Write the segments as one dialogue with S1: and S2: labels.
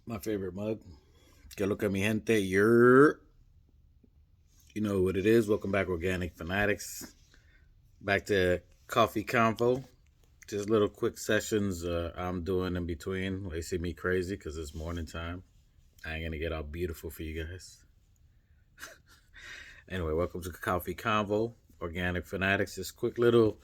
S1: My favorite mug. Que lo que mi gente, you know what it is. Welcome back, Organic Fanatics. Back to Coffee Convo. Just little quick sessions I'm doing in between. They see me crazy because it's morning time. I ain't gonna get all beautiful for you guys. Anyway, welcome to Coffee Convo, Organic Fanatics. Just quick little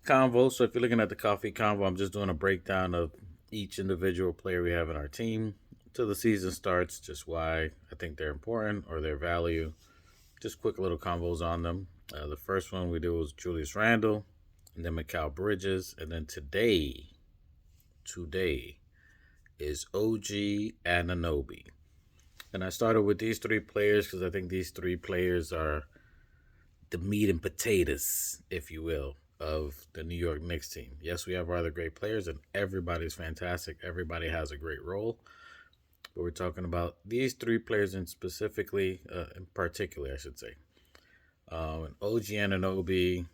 S1: convo. So if you're looking at the Coffee Convo, I'm just doing a breakdown of each individual player we have in our team till the season starts. Just why I think they're important or their value. Just quick little combos on them. The first one we did was Julius Randle, and then Mikal Bridges, and then today is OG Ananobi. And I started with these three players because I think these three players are the meat and potatoes, if you will, of the New York Knicks team. Yes, we have our other great players, and everybody's fantastic. Everybody has a great role. But we're talking about these three players in specifically, in particular, I should say. OG Ananobi,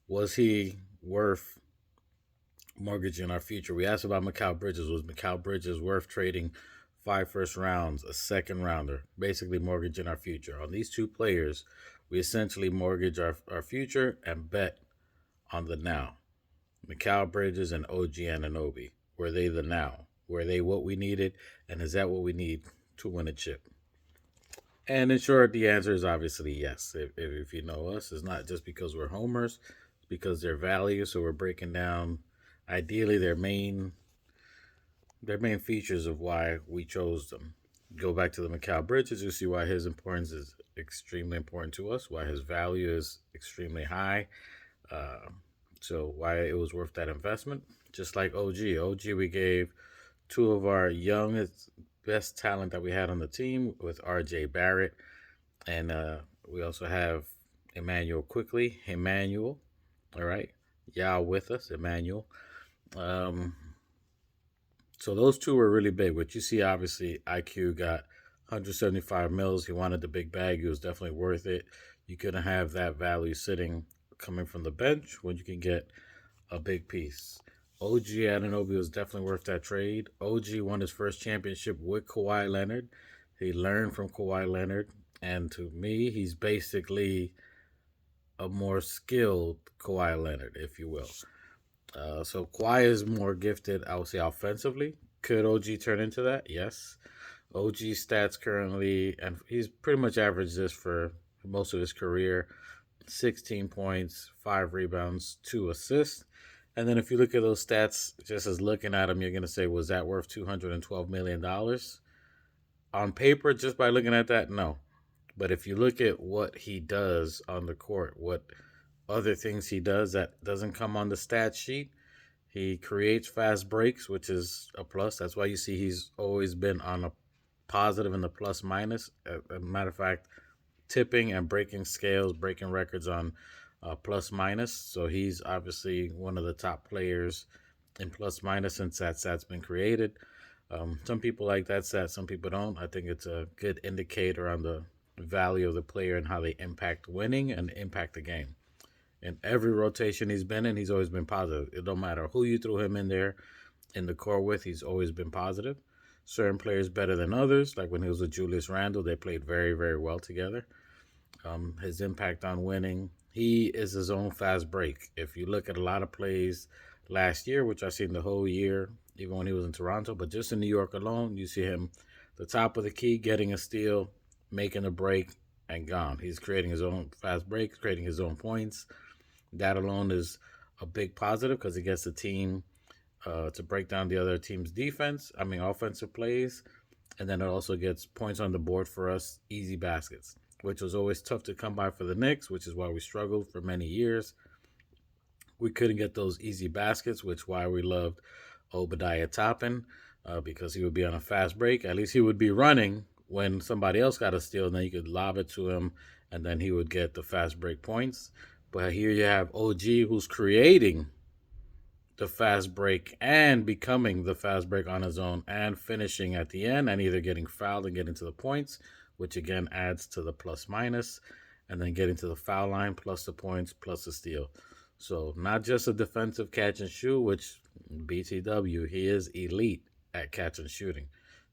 S1: was he worth mortgaging our future? We asked about Mikal Bridges. Was Mikal Bridges worth trading 5 first rounds, a second rounder, basically mortgaging our future? On these two players, we essentially mortgage our future and bet on the now. Mikal Bridges and OG Ananobi. Were they the now? Were they what we needed? And is that what we need to win a chip? And in short, the answer is obviously yes. If you know us, it's not just because we're homers, it's because they're values. So we're breaking down, ideally, their main features of why we chose them. Go back to the Mikal Bridges, you see why his importance is extremely important to us, why his value is extremely high, uh, so why it was worth that investment. Just like OG, we gave two of our youngest, best talent that we had on the team with RJ Barrett, and we also have Emmanuel quickly. Emmanuel, all right, y'all with us, Emmanuel. Um, so those two were really big. But you see, obviously, IQ got 175 mils. He wanted the big bag. He was definitely worth it. You couldn't have that value sitting coming from the bench when you can get a big piece. OG Ananobi was definitely worth that trade. OG won his first championship with Kawhi Leonard. He learned from Kawhi Leonard. And to me, he's basically a more skilled Kawhi Leonard, if you will. So Kawhi is more gifted, I would say, offensively. Could OG turn into that? Yes. OG stats currently, and he's pretty much averaged this for most of his career: 16 points, 5 rebounds, 2 assists. And then if you look at those stats, just as looking at them, you're going to say, was that worth $212 million? On paper, just by looking at that, no. But if you look at what he does on the court, what other things he does that doesn't come on the stat sheet, he creates fast breaks, which is a plus. That's why you see he's always been on a positive in the plus minus. As a matter of fact, tipping and breaking scales, breaking records on plus minus. So he's obviously one of the top players in plus minus since that stat's been created. Some people like that stat, some people don't. I think it's a good indicator on the value of the player and how they impact winning and impact the game. In every rotation he's been in, he's always been positive. It don't matter who you threw him in there in the core with, he's always been positive. Certain players better than others, like when he was with Julius Randle, they played very, very well together. His impact on winning, he is his own fast break. If you look at a lot of plays last year, which I've seen the whole year, even when he was in Toronto, but just in New York alone, you see him the top of the key, getting a steal, making a break, and gone. He's creating his own fast breaks, creating his own points. That alone is a big positive because it gets the team to break down the other team's defense. I mean, offensive plays, and then it also gets points on the board for us, easy baskets, which was always tough to come by for the Knicks, which is why we struggled for many years. We couldn't get those easy baskets, which why we loved Obadiah Toppin, because he would be on a fast break. At least he would be running when somebody else got a steal, and then you could lob it to him, and then he would get the fast break points. But here you have OG who's creating the fast break and becoming the fast break on his own and finishing at the end and either getting fouled and getting to the points, which again adds to the plus minus, and then getting to the foul line plus the points plus the steal. So not just a defensive catch and shoot, which BTW, he is elite at catch and shooting.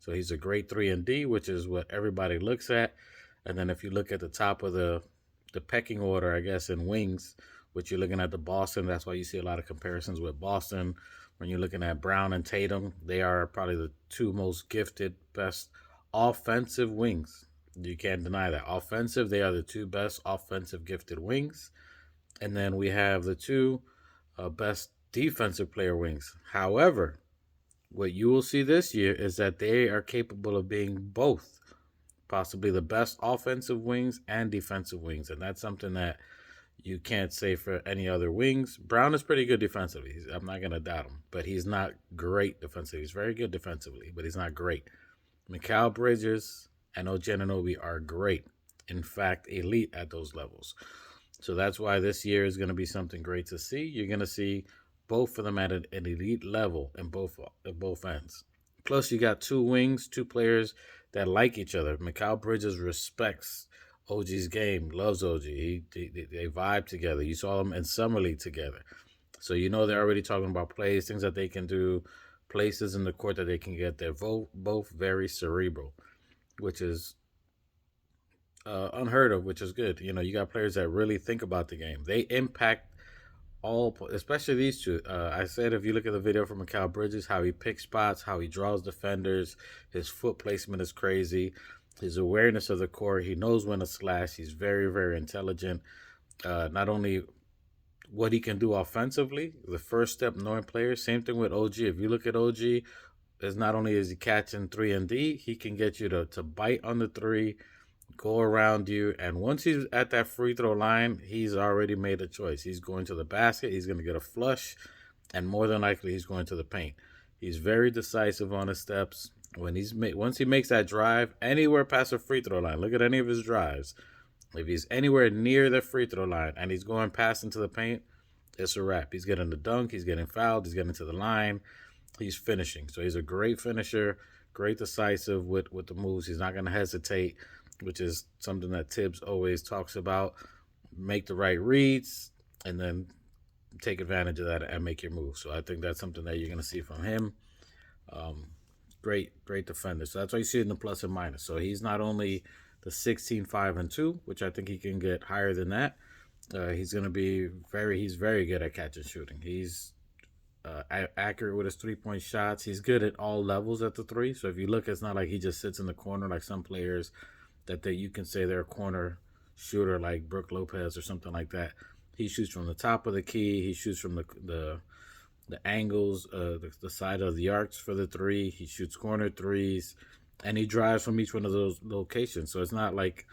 S1: So he's a great 3 and D, which is what everybody looks at. And then if you look at the top of the pecking order, I guess, in wings, which you're looking at the Boston, that's why you see a lot of comparisons with Boston. When you're looking at Brown and Tatum, they are probably the two most gifted, best offensive wings. You can't deny that. Offensive, they are the two best offensive gifted wings. And then we have the two best defensive player wings. However, what you will see this year is that they are capable of being both, possibly the best offensive wings and defensive wings. And that's something that you can't say for any other wings. Brown is pretty good defensively. I'm not going to doubt him, but he's not great defensively. He's very good defensively, but he's not great. Mikal Bridges and OG Anunoby are great. In fact, elite at those levels. So that's why this year is going to be something great to see. You're going to see both of them at an elite level in both ends. Plus, you got two wings, two players that like each other. Mikal Bridges respects OG's game, loves OG. They vibe together. You saw them in summer league together, so you know they're already talking about plays, things that they can do, places in the court that they can get. They're both very cerebral, which is unheard of, which is good. You know, you got players that really think about the game. They impact all, especially these two. I said if you look at the video from Mikal Bridges, how he picks spots, how he draws defenders, his foot placement is crazy. His awareness of the court, he knows when to slash. He's very, very intelligent. Not only what he can do offensively, the first step knowing players. Same thing with OG. If you look at OG, is not only is he catching 3 and D, he can get you to bite on the three, go around you, and once he's at that free throw line, he's already made a choice. He's going to the basket, he's going to get a flush, and more than likely he's going to the paint. He's very decisive on his steps. Once he makes that drive anywhere past the free throw line, look at any of his drives. If he's anywhere near the free throw line and he's going past into the paint, it's a wrap. He's getting the dunk, he's getting fouled, he's getting to the line, he's finishing. So he's a great finisher, great decisive with the moves. He's not going to hesitate, which is something that Tibbs always talks about. Make the right reads and then take advantage of that and make your move. So I think that's something that you're going to see from him. Great defender. So that's why you see it in the plus and minus. So he's not only the 16, 5, and 2, which I think he can get higher than that. He's going to be he's very good at catch and shooting. He's accurate with his 3-point shots. He's good at all levels at the three. So if you look, it's not like he just sits in the corner like some players that you can say they're a corner shooter like Brook Lopez or something like that. He shoots from the top of the key. He shoots from the angles, the side of the arcs for the three. He shoots corner threes, and he drives from each one of those locations. So it's not like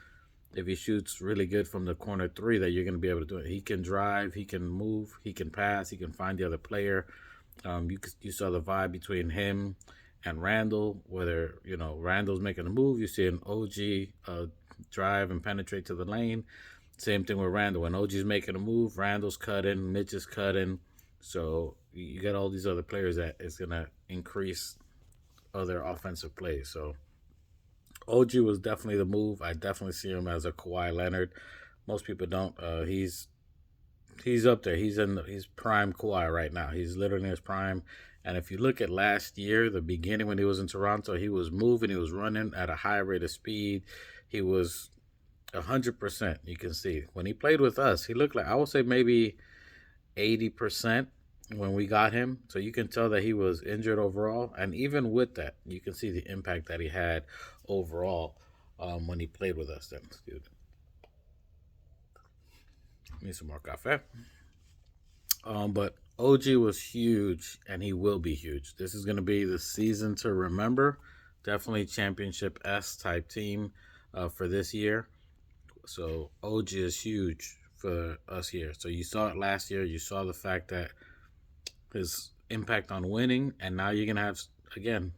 S1: if he shoots really good from the corner three that you're going to be able to do it. He can drive, he can move, he can pass, he can find the other player. You saw the vibe between him and Randall, whether Randall's making a move, you see an OG drive and penetrate to the lane. Same thing with Randall. When OG's making a move, Randall's cutting, Mitch is cutting. So you got all these other players that is going to increase other offensive plays. So OG was definitely the move. I definitely see him as a Kawhi Leonard. Most people don't. He's up there. He's prime Kawhi right now. He's literally in his prime. And if you look at last year, the beginning when he was in Toronto, he was moving, he was running at a high rate of speed. He was 100%. You can see when he played with us, he looked like, I would say maybe 80% when we got him. So you can tell that he was injured overall. And even with that, you can see the impact that he had overall when he played with us. Then, excuse me. Need some more coffee. But OG was huge, and he will be huge. This is going to be the season to remember. Definitely championship S type team for this year. So OG is huge for us here. So you saw it last year. You saw the fact that his impact on winning, and now you're going to have, again,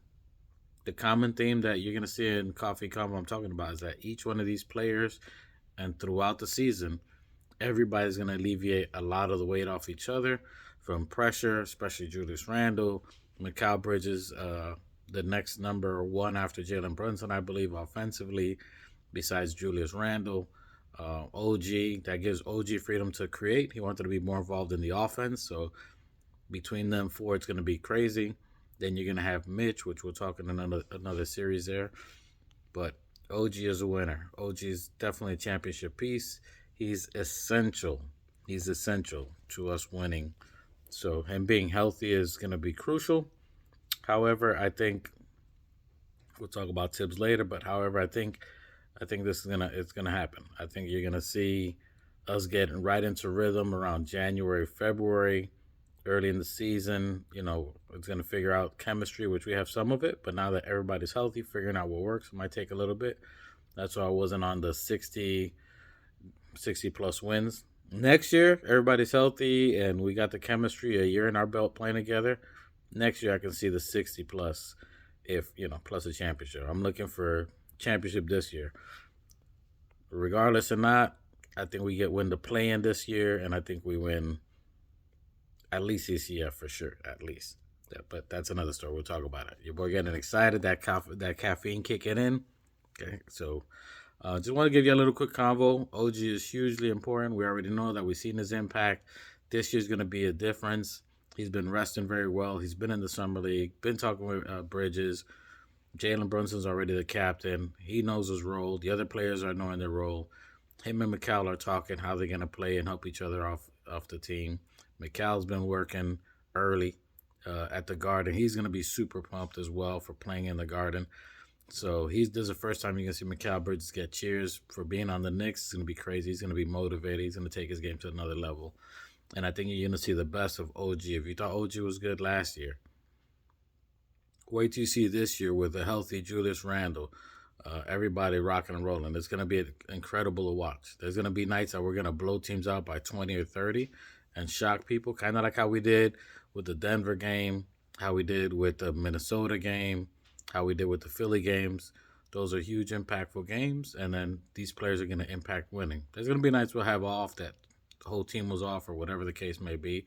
S1: the common theme that you're going to see in Coffee Convo I'm talking about is that each one of these players and throughout the season, everybody's going to alleviate a lot of the weight off each other from pressure, especially Julius Randle, Mikal Bridges, the next number one after Jalen Brunson, I believe, offensively, besides Julius Randle. OG, that gives OG freedom to create. He wanted to be more involved in the offense, so between them four, it's going to be crazy. Then you're gonna have Mitch, which we'll talk in another series there. But OG is a winner. OG is definitely a championship piece. He's essential. He's essential to us winning. So him being healthy is gonna be crucial. However, I think we'll talk about Tibbs later. But however, I think this is gonna happen. I think you're gonna see us getting right into rhythm around January, February, early in the season. It's gonna figure out chemistry, which we have some of it, but now that everybody's healthy, figuring out what works might take a little bit. That's why I wasn't on the 60 plus wins. Next year, everybody's healthy and we got the chemistry, a year in our belt playing together. Next year, I can see the 60 plus, if plus a championship. I'm looking for championship this year. Regardless or not, I think we win the play in this year, and I think we win at least CCF for sure, at least. Yeah, but that's another story. We'll talk about it. Your boy getting excited. That caffeine kicking in. Okay, so just want to give you a little quick convo. OG is hugely important. We already know that we've seen his impact. This year's going to be a difference. He's been resting very well. He's been in the summer league. Been talking with Bridges. Jalen Brunson's already the captain. He knows his role. The other players are knowing their role. Him and McCall are talking how they're going to play and help each other off the team. McCall's been working early at the Garden. He's going to be super pumped as well for playing in the Garden. So this is the first time you're going to see Mikal Bridges get cheers for being on the Knicks. It's going to be crazy. He's going to be motivated. He's going to take his game to another level. And I think you're going to see the best of OG. If you thought OG was good last year, wait till you see this year with a healthy Julius Randle. Everybody rocking and rolling. It's going to be incredible to watch. There's going to be nights that we're going to blow teams out by 20 or 30 and shock people, kind of like how we did with the Denver game, how we did with the Minnesota game, how we did with the Philly games. Those are huge, impactful games, and then these players are going to impact winning. There's going to be nights we'll have off that the whole team was off or whatever the case may be.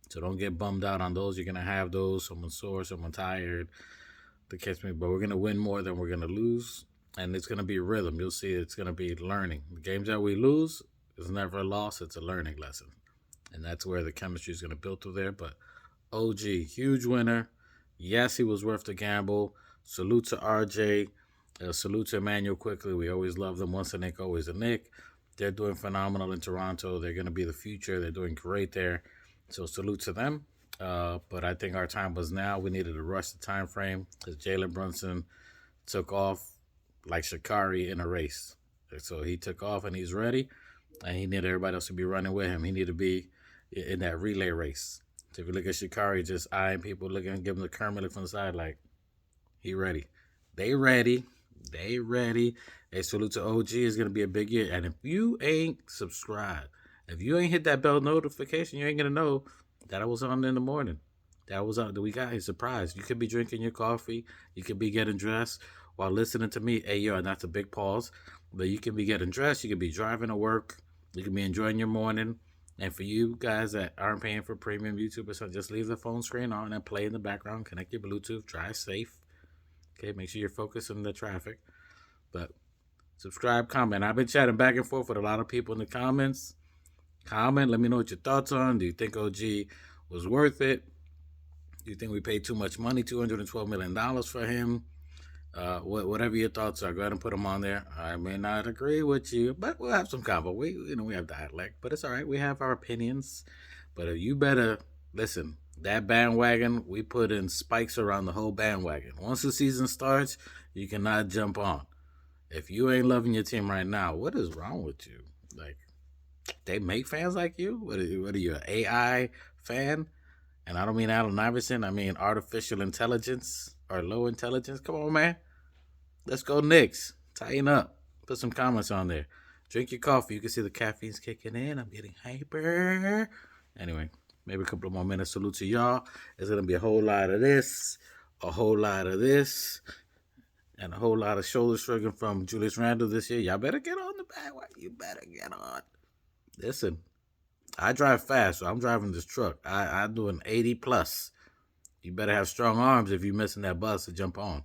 S1: So don't get bummed out on those. You're going to have those. Someone sore, someone tired. The case may be, but we're going to win more than we're going to lose. And it's going to be rhythm. You'll see it's going to be learning. The games that we lose is never a loss. It's a learning lesson. And that's where the chemistry is going to build through there. But OG, huge winner. Yes, he was worth the gamble. Salute to RJ. Salute to Emmanuel quickly. We always love them. Once a Nick, always a Nick. They're doing phenomenal in Toronto. They're going to be the future. They're doing great there. So salute to them. But I think our time was now. We needed to rush the time frame because Jalen Brunson took off like Sha'Carri in a race. So he took off and he's ready, and he needed everybody else to be running with him. He needed to be in that relay race. So if you look at Sha'Carri just eyeing people, looking, give him the Kermit look from the side like, he ready. They ready. Hey, salute to OG. Is going to be a big year. And if you ain't subscribed, if you ain't hit that bell notification, you ain't going to know that I was on in the morning. That was on. We got a surprise. You could be drinking your coffee. You could be getting dressed while listening to me. Hey, yo, and that's a big pause. But you can be getting dressed. You could be driving to work. You can be enjoying your morning. And for you guys that aren't paying for premium YouTube or something, just leave the phone screen on and play in the background. Connect your Bluetooth. Drive safe. Okay, make sure you're focused on the traffic. But subscribe, comment. I've been chatting back and forth with a lot of people in the comments. Comment. Let me know what your thoughts on. Do you think OG was worth it? Do you think we paid too much money, $212 million for him? Whatever your thoughts are, go ahead and put them on there. I may not agree with you, but we'll have some convo. We have dialect, but it's all right. We have our opinions. But you better listen. That bandwagon, we put in spikes around the whole bandwagon. Once the season starts, you cannot jump on. If you ain't loving your team right now, what is wrong with you? Like, they make fans like you? What are you, an AI fan? And I don't mean Allen Iverson. I mean artificial intelligence or low intelligence. Come on, man. Let's go Knicks. Tighten up. Put some comments on there. Drink your coffee. You can see the caffeine's kicking in. I'm getting hyper. Anyway, maybe a couple of more minutes. Salute to y'all. There's going to be a whole lot of this, a whole lot of this, and a whole lot of shoulder shrugging from Julius Randle this year. Y'all better get on the bandwagon. You better get on. Listen, I drive fast, so I'm driving this truck. I'm doing 80 plus. You better have strong arms if you're missing that bus to jump on.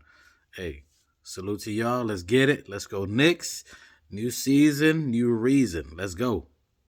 S1: Hey, salute to y'all. Let's get it. Let's go Knicks. New season, new reason. Let's go.